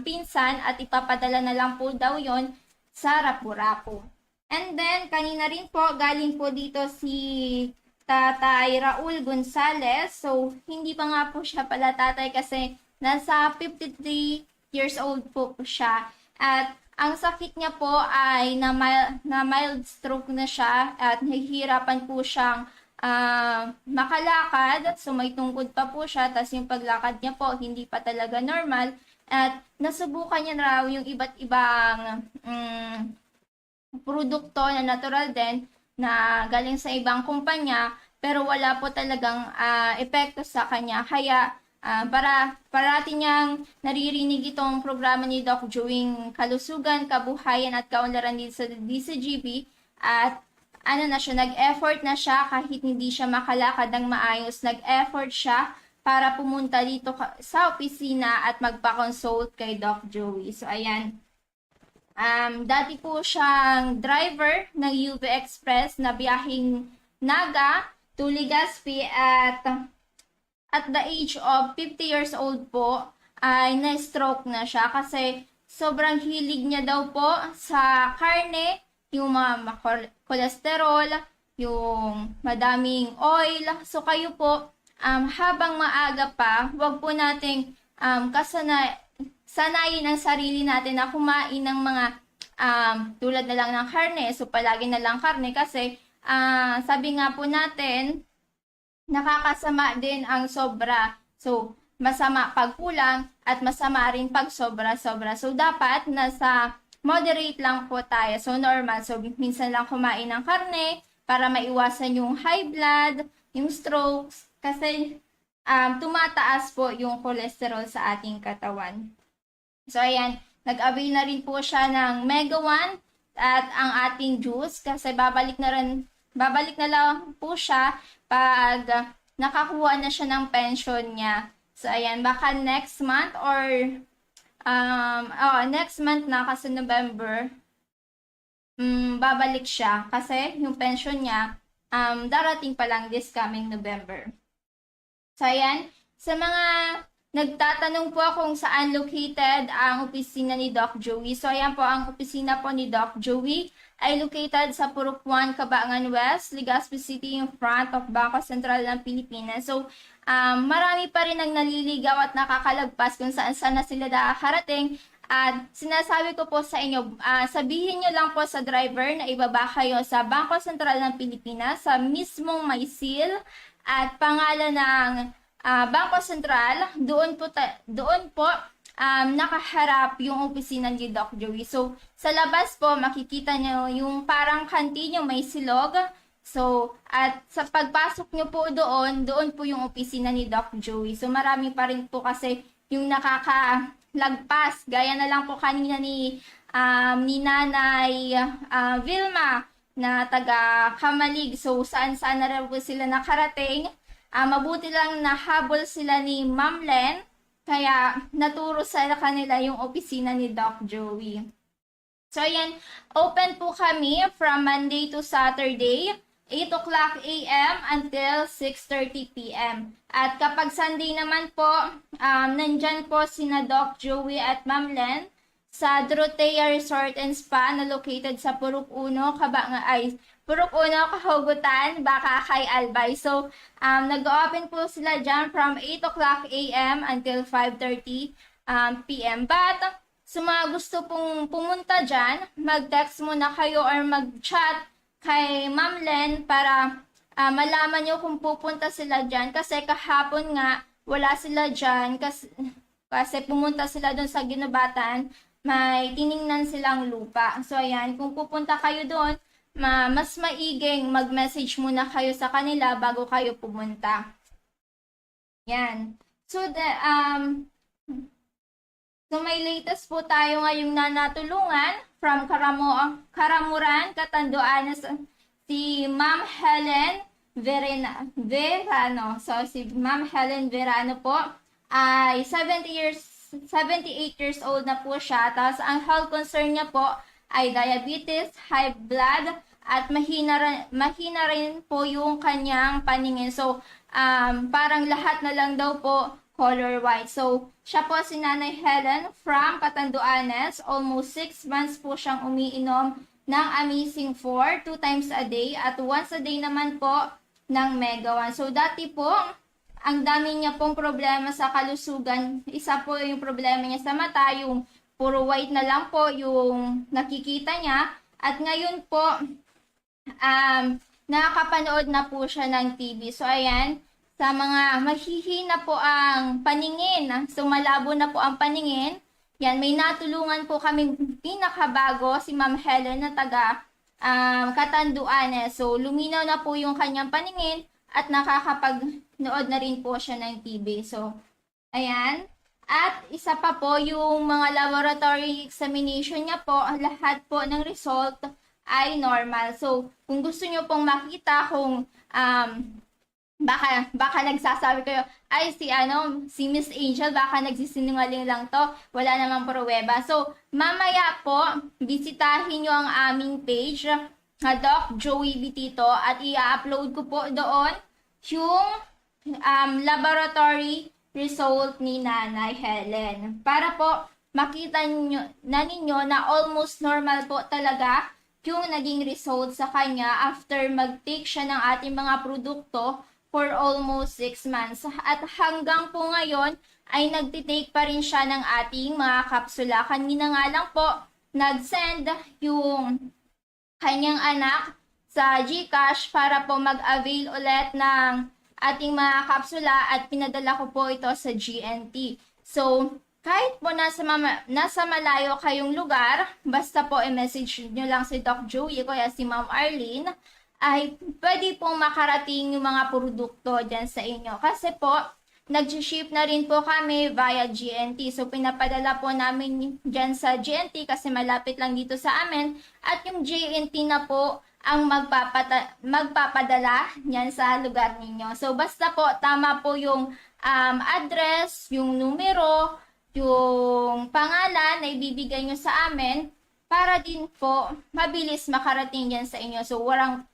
pinsan at ipapadala na lang po daw yon sa Rapu-Rapu. And then, kanina rin po, galing po dito si Tatay Raul Gonzales. So, hindi pa nga po siya pala tatay kasi nasa 53 years old po siya. At ang sakit niya po ay na mild stroke na siya at nahihirapan po siyang makalakad. So, may tungkod pa po siya. Tapos yung paglakad niya po, hindi pa talaga normal. At nasubukan niya raw yung iba't ibang produkto na natural din na galing sa ibang kumpanya, pero wala po talagang epekto sa kanya. Kaya parati niyang naririnig itong programa ni Doc Joey, Kalusugan, Kabuhayan at Kaunlaran dito sa DCGB, at nag-effort na siya kahit hindi siya makalakad ng maayos. Nag-effort siya para pumunta dito sa opisina at magpa-consult kay Doc Joey. So, ayan. Dati po siyang driver ng UV Express na biyaheng Naga to Legazpi, at the age of 50 years old po ay na-stroke na siya kasi sobrang hilig niya daw po sa karne, yung mga cholesterol, yung madaming oil. So, kayo po, habang maaga pa, wag po nating sanayin ang sarili natin na kumain ng mga tulad na lang ng karne. So, palagi na lang karne kasi sabi nga po natin, nakakasama din ang sobra. So, masama pag kulang at masama rin pag sobra-sobra. So, dapat nasa moderate lang po tayo. So, normal. So, minsan lang kumain ng karne para maiwasan yung high blood, yung strokes, kasi tumataas po yung cholesterol sa ating katawan. So, ayan, nag-avail na rin po siya ng Mega 1 at ang ating juice kasi babalik na lang po siya pag nakakuha na siya ng pension niya. So, ayan, baka next month or next month na kasi November, babalik siya kasi yung pension niya darating pa lang this coming November. So, ayan, sa mga nagtatanong po kung saan located ang opisina ni Doc Joey. So, ayan po, ang opisina po ni Doc Joey ay located sa Purok 1, Cabangan West, Legazpi City, in front of Bangko Sentral ng Pilipinas. So, marami pa rin ang naliligaw at nakakalagpas kung saan na sila nakakarating. At sinasabi ko po sa inyo, sabihin nyo lang po sa driver na ibaba kayo sa Bangko Sentral ng Pilipinas sa mismong may seal at pangalan ng Bangko Sentral. Doon po nakaharap yung opisina ni Doc Joey. So, sa labas po, makikita nyo yung parang kantin, yung may silog. So, at sa pagpasok nyo po doon po yung opisina ni Doc Joey. So, marami pa rin po kasi yung nakakalagpas. Gaya na lang po kanina ni Nanay Vilma na taga Kamalig. So, saan-saan na rin po sila nakarating. Mabuti lang nahabol sila ni Ma'am Len. Kaya naturo sa kanila yung opisina ni Doc Joey. So, ayan, open po kami from Monday to Saturday, 8 o'clock a.m. until 6:30 p.m. At kapag Sunday naman po, nandyan po sina Doc Joey at Ma'am Len sa Dorotea Resort and Spa na located sa Purok 1, Kahugutan, Bakakay, Albay. So, nag-open po sila dyan from 8 o'clock a.m. until 5:30 p.m. But, sa mga gusto pong pumunta dyan, mag-text muna kayo or mag-chat kay Ma'am Len para malaman nyo kung pupunta sila dyan. Kasi kahapon nga, wala sila dyan kasi pumunta sila doon sa Ginubatan, may tiningnan silang lupa. So, ayan, kung pupunta kayo doon, mas maiging mag-message muna kayo sa kanila bago kayo pumunta. Yan. So, may latest po tayo ngayong natulungan from Karamuran, Catanduanes, si Ma'am Helen Verano. So, si Ma'am Helen Verano po ay 78 years old na po siya. Tapos, ang health concern niya po ay diabetes, high blood, at mahina rin po yung kanyang paningin. So, parang lahat na lang daw po color white. So, siya po si Nanay Helen from Catanduanes. Almost 6 months po siyang umiinom ng Amazing 4, 2 times a day, at once a day naman po ng Mega 1. So, dati po, ang dami niya pong problema sa kalusugan. Isa po yung problema niya sa mata, yung puro white na lang po yung nakikita niya. At ngayon po, nakakapanood na po siya ng TV. So, ayan, sa mga mahihina po ang paningin, so malabo na po ang paningin, yan, may natulungan po kami pinakabago, si Ma'am Helen na taga Catanduanes. So, luminaw na po yung kanyang paningin at nakakapagnood na rin po siya ng TV. So, ayan. At isa pa po, yung mga laboratory examination niya po, lahat po ng result ay normal. So, kung gusto nyo pong makita kung baka nagsasabi kayo, ay si Miss Angel, baka nagsisinungaling lang to, wala namang pruweba. So, mamaya po, bisitahin nyo ang aming page, Doc Joey Bitito, at i-upload ko po doon yung laboratory result ni Nanay Helen. Para po, makita ninyo na almost normal po talaga yung naging result sa kanya after mag-take siya ng ating mga produkto for almost 6 months. At hanggang po ngayon ay nagtitake pa rin siya ng ating mga kapsula. Kanina nga lang po, nag-send yung kanyang anak sa GCash para po mag-avail ulit ng ating mga kapsula at pinadala ko po ito sa GNT. So, kahit po nasa malayo kayong lugar, basta po i-message nyo lang si Doc Joey o kaya si Ma'am Arlene, ay pwede pong makarating yung mga produkto dyan sa inyo. Kasi po, nag-ship na rin po kami via GNT. So, pinapadala po namin dyan sa GNT kasi malapit lang dito sa amin. At yung GNT na po ang magpapadala yan sa lugar ninyo. So, basta po, tama po yung address, yung numero, yung pangalan na ibibigay nyo sa amin para din po mabilis makarating yan sa inyo. So, walang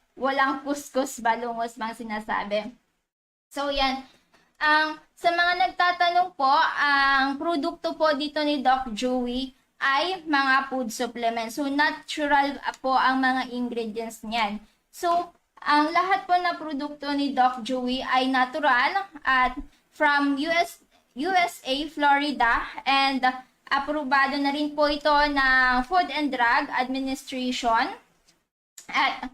kuskus balungos bang sinasabi. So, yan. Sa mga nagtatanong po, ang produkto po dito ni Doc Joey ay mga food supplements. So, natural po ang mga ingredients niyan. So, ang lahat po na produkto ni Doc Joey ay natural at from USA, Florida, and aprobado na rin po ito ng Food and Drug Administration. At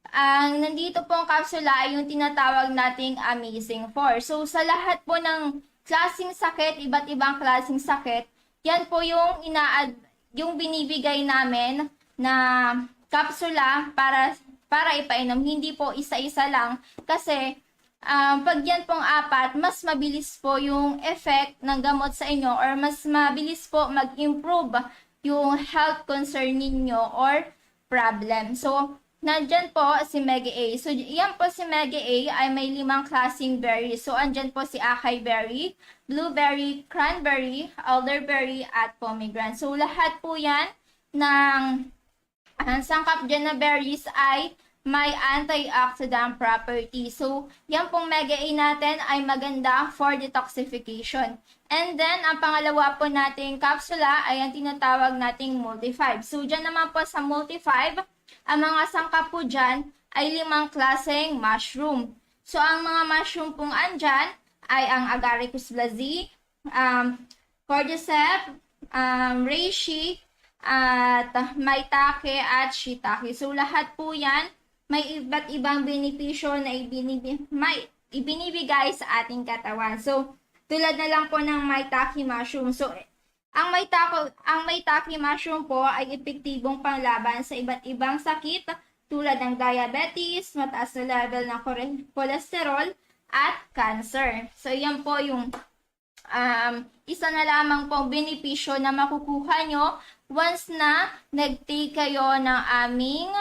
ang nandito pong kapsula ay yung tinatawag nating Amazing 4. So, sa lahat po ng klaseng sakit, iba't ibang klaseng sakit, yan po yung yung binibigay namin na kapsula para ipainom. Hindi po isa-isa lang kasi pag yan pong apat, mas mabilis po yung effect ng gamot sa inyo or mas mabilis po mag-improve yung health concern ninyo or problem. So, nandyan po si Mega A. So, yan po si Mega A ay may 5 klaseng berries. So, andyan po si acai berry, blueberry, cranberry, elderberry, at pomegranate. So, lahat po yan ng sangkap dyan na berries ay may antioxidant property. So, yan pong Mega A natin ay maganda for detoxification. And then, ang pangalawa po nating kapsula ay ang tinatawag nating Multi-5. So, dyan naman po sa Multi-5, ang mga sangkap po dyan ay 5 klaseng mushroom. So, ang mga mushroom pong andyan ay ang Agaricus blazei, cordyceps, reishi, at maitake at shiitake. So, lahat po yan may iba't ibang benepisyo na ibinibigay sa ating katawan. So, tulad na lang po ng maitake mushroom. So, ang maitake mushroom po ay epektibong panglaban sa iba't ibang sakit tulad ng diabetes, mataas na level ng cholesterol, at cancer. So, yan po yung isa na lamang pong benepisyo na makukuha nyo once na nag-take kayo ng aming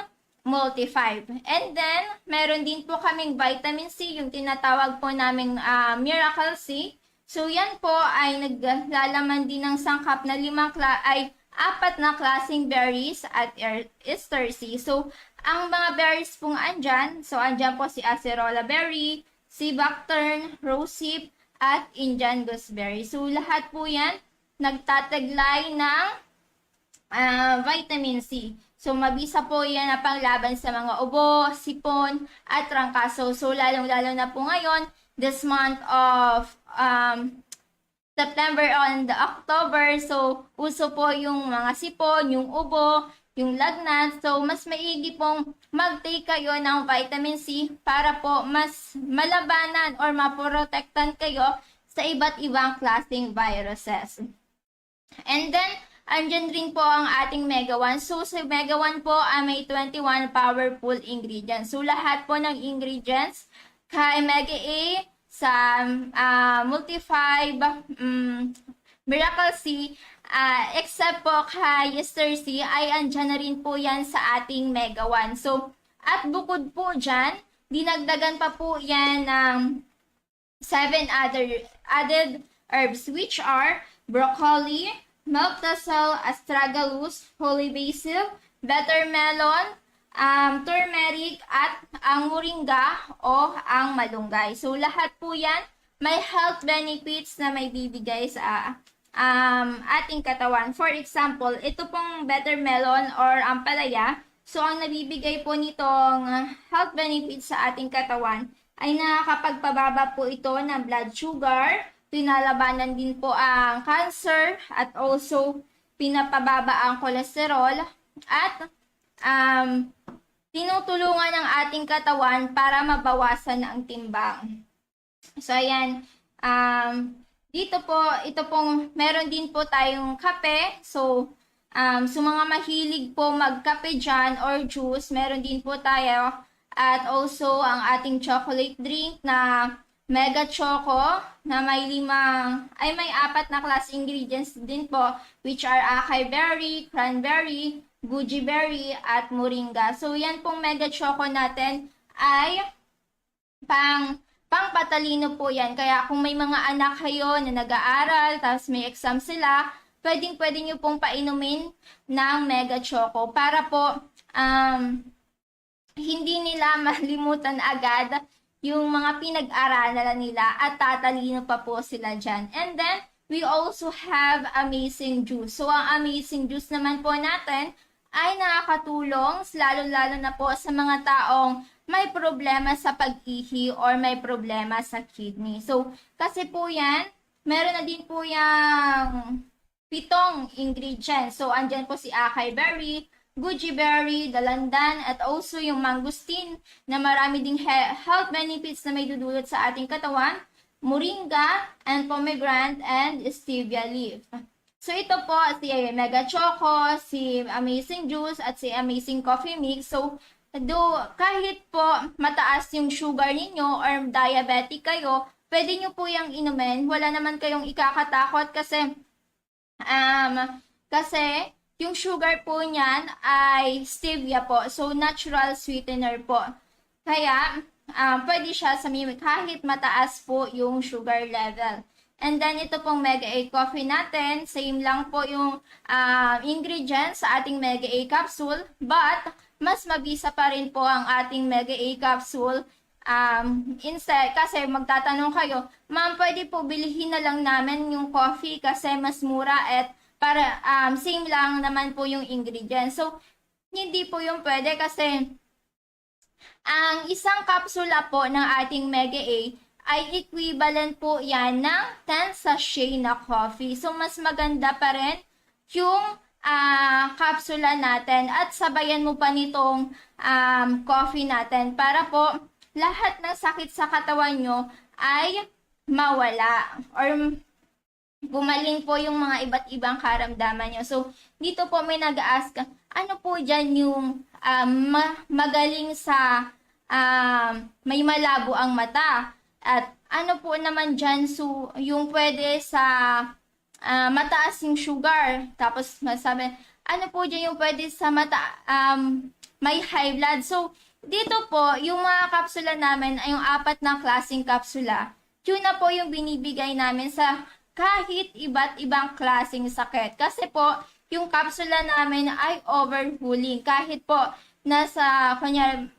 Multi-5. And then, meron din po kaming vitamin C, yung tinatawag po naming Miracle C. So, yan po ay naglalaman din ng sangkap na 4 na klaseng berries at ester C. So, ang mga berries pong andyan, so andyan po si acerola berry, sea buckthorn, rosehip, at Indian gooseberry. So, lahat po yan nagtataglay ng vitamin C. So, mabisa po yan na panglaban sa mga ubo, sipon, at trangkaso. So, lalong-lalo na po ngayon, this month of September and October. So, uso po yung mga sipon, yung ubo, yung lagnat. So, mas maigi pong mag-take kayo ng vitamin C para po mas malabanan or maprotektan kayo sa iba't ibang klaseng viruses. And then, andyan rin po ang ating Mega 1. So, sa Mega 1 po ay may 21 powerful ingredients. So, lahat po ng ingredients kay Mega A sa Multi-5, Miracle C, except po kay Ester C, ay andyan na rin po yan sa ating Mega 1. So, at bukod po dyan, dinagdagan pa po yan ng 7 other added herbs, which are broccoli, milk thistle, astragalus, holy basil, bitter melon, turmeric, at ang moringa o ang malunggay. So, lahat po yan may health benefits na may bibigay sa ating katawan. For example, ito pong bitter melon or ampalaya. So, ang nabibigay po nitong health benefits sa ating katawan ay nakakapagpababa po ito ng blood sugar, pinalabanan din po ang cancer, at also pinapababa ang cholesterol, at tinutulungan ng ating katawan para mabawasan ang timbang. So, ayan. Dito po, ito pong, meron din po tayong kape. So, sa mga mahilig po magkape dyan or juice, meron din po tayo. At also, ang ating chocolate drink na Mega Choco na may 4 na klase ingredients din po, which are acai berry, cranberry, goji berry, at moringa. So, yan pong Mega Choco natin ay pangpatalino po yan. Kaya kung may mga anak kayo na nag-aaral, tapos may exam sila, pwede nyo pong painumin ng Mega Choco para po hindi nila malimutan agad yung mga pinag-aralan nila at tatalino pa po sila dyan. And then, we also have Amazing Juice. So, ang Amazing Juice naman po natin ay nakakatulong, lalo-lalo na po sa mga taong may problema sa pag-ihi or may problema sa kidney. So, kasi po yan, meron na din po yung 7 ingredients. So, andyan po si acai berry, goji berry, dalandan, at also yung mangosteen na marami ding health benefits na may dudulot sa ating katawan, moringa, and pomegranate, and stevia leaf. So, ito po si Mega Choco, si Amazing Juice, at si Amazing Coffee Mix. So, kahit po mataas yung sugar ninyo or diabetic kayo, pwede nyo po yung inumin. Wala naman kayong ikakatakot kasi yung sugar po niyan ay stevia po. So, natural sweetener po. Kaya, pwede siya sa kahit mataas po yung sugar level. And then, ito pong Mega A coffee natin. Same lang po yung ingredients sa ating Mega A capsule. But, mas mabisa pa rin po ang ating Mega A capsule. Instead, kasi magtatanong kayo, ma'am, pwede po bilihin na lang namin yung coffee kasi mas mura at para same lang naman po yung ingredients. So, hindi po yung pwede kasi ang isang kapsula po ng ating Mega A ay equivalent po yan ng 10 sachet na coffee. So, mas maganda pa rin yung kapsula natin at sabayan mo pa nitong coffee natin para po lahat ng sakit sa katawan nyo ay mawala or gumaling po yung mga iba't ibang karamdaman nyo. So, dito po may nag-ask, ano po dyan yung magaling sa may malabo ang mata? At ano po naman dyan yung pwede sa mataas yung sugar? Tapos masabi, ano po dyan yung pwede sa may high blood? So, dito po, yung mga kapsula namin ay yung 4 na klaseng kapsula. Yun na po yung binibigay namin sa kahit iba't ibang klaseng sakit. Kasi po, yung kapsula namin ay overhauling. Kahit po, kunyari,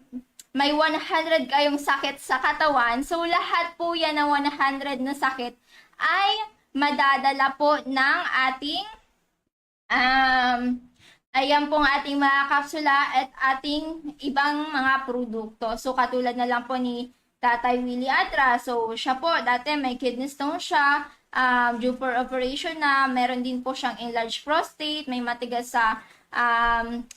may 100 kayong sakit sa katawan. So, lahat po yan ng 100 na sakit ay madadala po ng ating ayan pong ating mga kapsula at ating ibang mga produkto. So, katulad na lang po ni Tatay Willie Atra. So, siya po, dati may kidney stone siya, due for operation na, meron din po siyang enlarged prostate, may matigas sa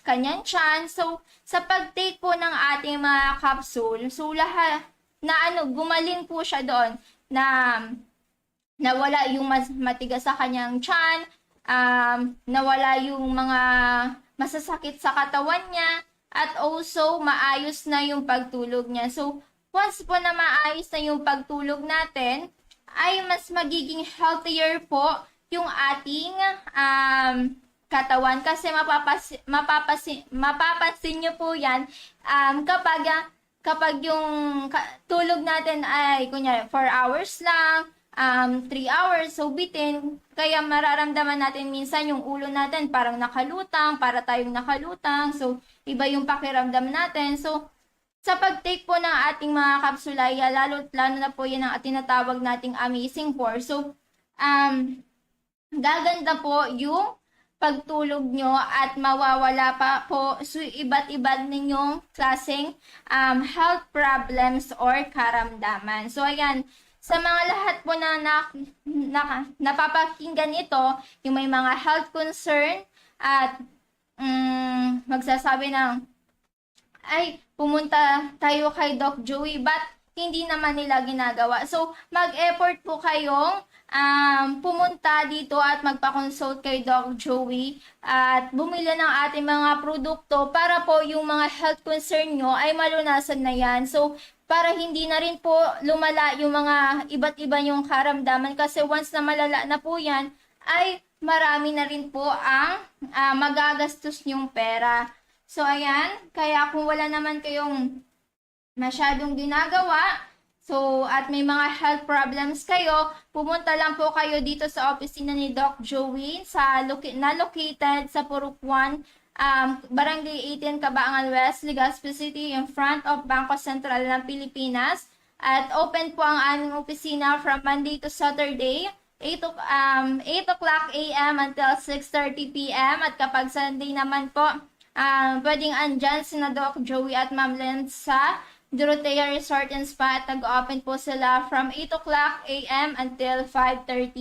kanyang tiyan. So, sa pag-take po ng ating mga capsule, so lahat, gumaling po siya doon na nawala yung matigas sa kanyang tiyan, nawala yung mga masasakit sa katawan niya, at also maayos na yung pagtulog niya. So, once po na maayos na yung pagtulog natin, ay mas magiging healthier po yung ating katawan. Kasi mapapansin nyo po yan kapag yung tulog natin ay kunyari 4 hours lang, 3 hours, so bitin. Kaya mararamdaman natin minsan yung ulo natin parang nakalutang, para tayong nakalutang. So, iba yung pakiramdam natin. So, sa pag-take po ng ating mga kapsula, lalo na po yan ang tinatawag nating Amazing Pour. So, gaganda po yung pagtulog nyo at mawawala pa po iba't iba't ninyong klaseng health problems or karamdaman. So, ayan, sa mga lahat po na napapakinggan ito, yung may mga health concern at magsasabi ng, ay, pumunta tayo kay Doc Joey, but hindi naman nila ginagawa. So, mag-effort po kayong pumunta dito at magpa-consult kay Doc Joey at bumili ng ating mga produkto para po yung mga health concern nyo ay malunasan na yan. So, para hindi na rin po lumala yung mga iba't iba yung karamdaman kasi once na malala na po yan, ay marami na rin po ang magagastos nyong pera. So, ayan, kaya kung wala naman kayong masyadong ginagawa, at may mga health problems kayo, pumunta lang po kayo dito sa opisina ni Doc Joey located sa Purok 1, Barangay 18, Cabaangan West, Legazpi City, in front of Bangko Sentral ng Pilipinas. At open po ang aming opisina from Monday to Saturday, 8 o'clock a.m. until 6:30 p.m. At kapag Sunday naman po, pwedeng andyan sina Doc Joey at Ma'am Len sa Dorotea Resort and Spa at nag-open po sila from 8 o'clock a.m. until 5:30